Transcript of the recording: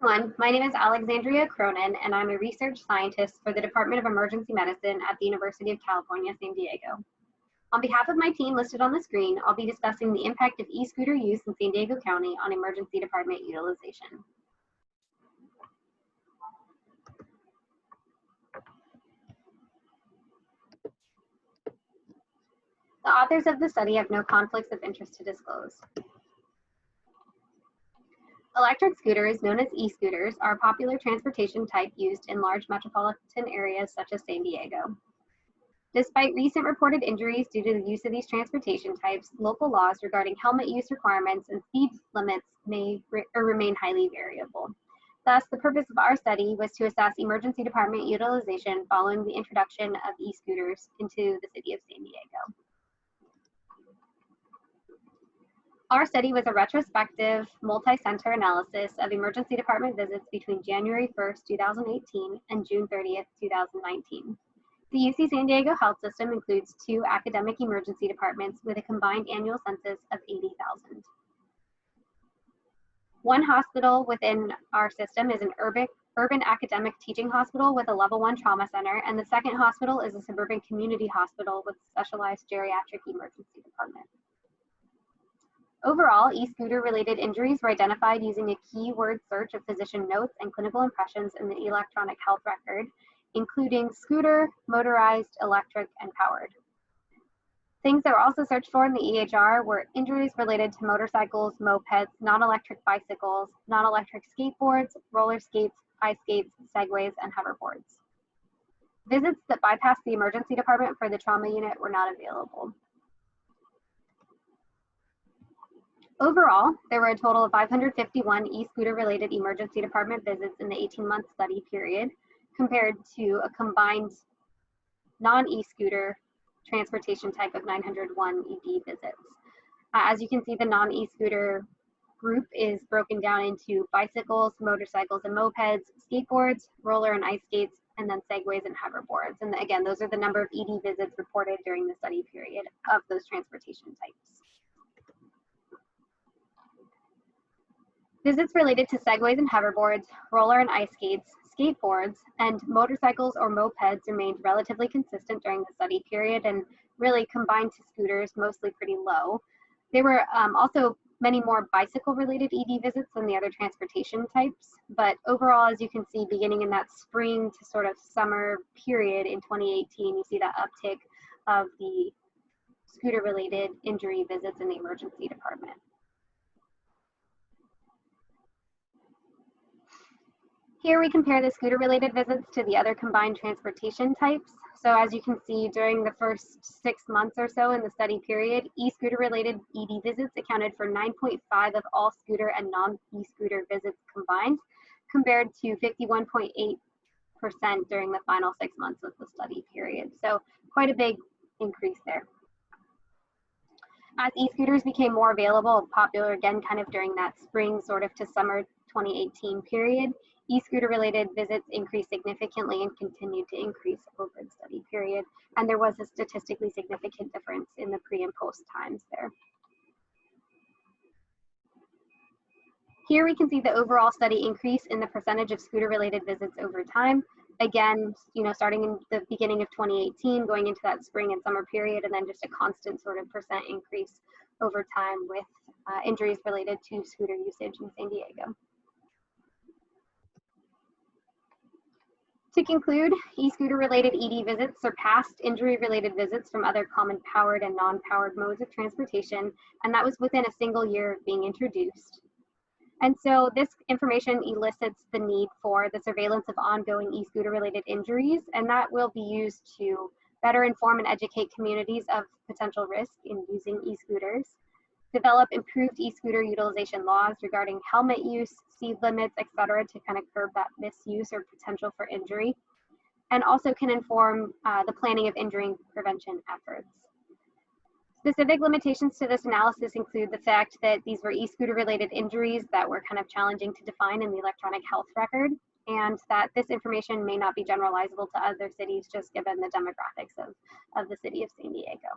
Everyone, my name is Alexandrea Cronin, and I'm a research scientist for the Department of Emergency Medicine at the University of California, San Diego. On behalf of my team listed on the screen, I'll be discussing the impact of e-scooter use in San Diego County on emergency department utilization. The authors of the study have no conflicts of interest to disclose. Electric scooters, known as e-scooters, are a popular transportation type used in large metropolitan areas such as San Diego. Despite recent reported injuries due to the use of these transportation types, local laws regarding helmet use requirements and speed limits may remain highly variable. Thus, the purpose of our study was to assess emergency department utilization following the introduction of e-scooters into the city of San Diego. Our study was a retrospective, multi-center analysis of emergency department visits between January 1st, 2018 and June 30th, 2019. The UC San Diego health system includes 2 academic emergency departments with a combined annual census of 80,000. One hospital within our system is an urban academic teaching hospital with a level 1 trauma center, and the second hospital is a suburban community hospital with a specialized geriatric emergency department. Overall, e-scooter related injuries were identified using a keyword search of physician notes and clinical impressions in the electronic health record, including scooter, motorized, electric, and powered. Things that were also searched for in the EHR were injuries related to motorcycles, mopeds, non-electric bicycles, non-electric skateboards, roller skates, ice skates, segways, and hoverboards. Visits that bypassed the emergency department for the trauma unit were not available. Overall, there were a total of 551 e-scooter related emergency department visits in the 18-month study period, compared to a combined non-e-scooter transportation type of 901 ED visits. As you can see, the non-e-scooter group is broken down into bicycles, motorcycles and mopeds, skateboards, roller and ice skates, and then segways and hoverboards. And again, those are the number of ED visits reported during the study period of those transportation types. Visits related to segways and hoverboards, roller and ice skates, skateboards, and motorcycles or mopeds remained relatively consistent during the study period, and really combined to scooters, mostly pretty low. There were also many more bicycle-related ED visits than the other transportation types, but overall, as you can see, beginning in that spring to sort of summer period in 2018, you see that uptick of the scooter-related injury visits in the emergency department. Here we compare the scooter-related visits to the other combined transportation types. So as you can see, during the first 6 months or so in the study period, e-scooter-related ED visits accounted for 9.5% of all scooter and non-e-scooter visits combined, compared to 51.8% during the final 6 months of the study period. So quite a big increase there. As e-scooters became more available and popular again kind of during that spring sort of to summer 2018 period, e-scooter related visits increased significantly and continued to increase over the study period. And there was a statistically significant difference in the pre and post times there. Here we can see the overall study increase in the percentage of scooter related visits over time. Again, starting in the beginning of 2018, going into that spring and summer period, and then just a constant sort of percent increase over time with injuries related to scooter usage in San Diego. To conclude, e-scooter related ED visits surpassed injury related visits from other common powered and non-powered modes of transportation, and that was within a single year of being introduced. And so this information elicits the need for the surveillance of ongoing e-scooter related injuries, and that will be used to better inform and educate communities of potential risk in using e-scooters, develop improved e-scooter utilization laws regarding helmet use, speed limits, etc., to kind of curb that misuse or potential for injury, and also can inform the planning of injury prevention efforts. Specific limitations to this analysis include the fact that these were e-scooter related injuries that were kind of challenging to define in the electronic health record, and that this information may not be generalizable to other cities just given the demographics of the city of San Diego.